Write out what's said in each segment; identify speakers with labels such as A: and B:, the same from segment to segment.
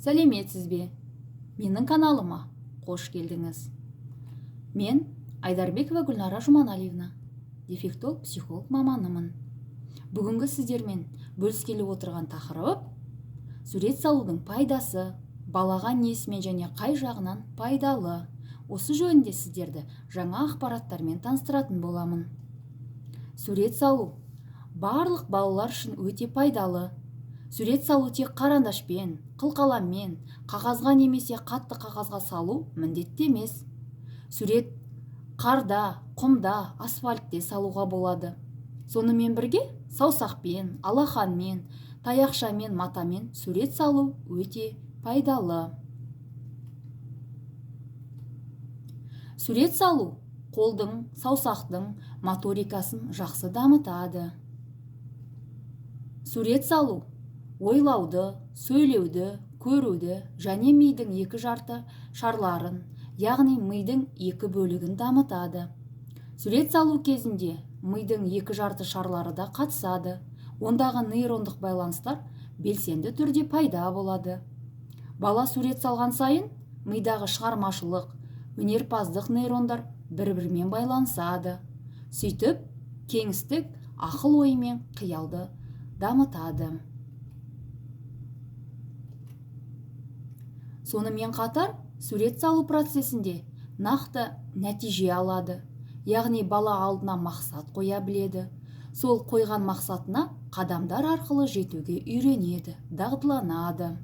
A: Сәлеметсіз бе? Менің каналыма қош келдіңіз. Мен Айдарбекова Гүлнара Жұманалиевна, дефектолог психолог маманымын. Бүгінгі сіздермен бөліскелі отырған тақырып сурет салудың пайдасы, балаға несімен және қай жағынан пайдалы. Осы жөнінде сіздерді жаңа ақпараттармен таныстыратын боламын. Сурет салу барлық балалар үшін өте пайдалы. Сурет салу тек қарандашпен, қылқаламмен, қағазға немесе қатты қағазға салу міндетті емес. Сурет қарда, құмда, асфальтте салуға болады. Сонымен бірге саусақпен, алақанмен, таяқшамен, матамен сурет салу өте пайдалы. Сурет салу қолдың, саусақтың моторикасын жақсы дамытады. Сурет салу ойлауды, сөйлеуді, көруді және мидың екі жарты шарларын, яғни мидың екі бөлігін дамытады. Сурет салу кезінде мидың екі жарты шарлары да қатысады. Ондағы нейрондық байланыстар белсенді түрде пайда болады. Бала сурет салған сайын мидағы шығармашылық, өнерпаздық нейрондар бір-бірімен байланысады. Сөйтіп, кеңістік, ақыл ойы мен қиялды дамытады. Сонымен қатар, сурет салу процесінде нақты нәтиже алады. Яғни бала алдына мақсат қоя біледі. Сол қойған мақсатына қадамдар арқылы жетуге үйренеді, дағдыланады.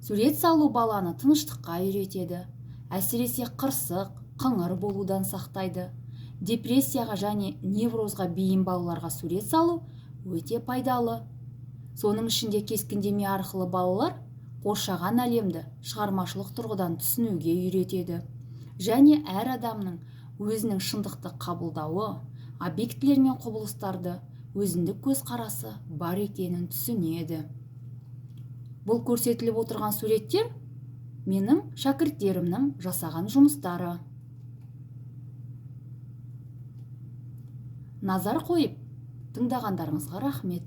A: Сурет салу баланы тыныштыққа үйретеді. Әсіресе қырсық, қыңыр болудан сақтайды. Депрессияға және неврозға бейім балаларға сурет салу өте пайдалы. Соның ішінде кескіндеме арқылы балалар қоршаған әлемді шығармашылық тұрғыдан түсінуге үйретеді. Және әр адамның өзінің шындықты қабылдауы, объектілер мен құбылыстарды өзіндік көзқарасы бар екенін түсінеді. Бұл көрсетіліп отырған суреттер менің шәкірттерімнің жасаған жұмыстары. Назар қойып тыңдағандарыңызға рахмет.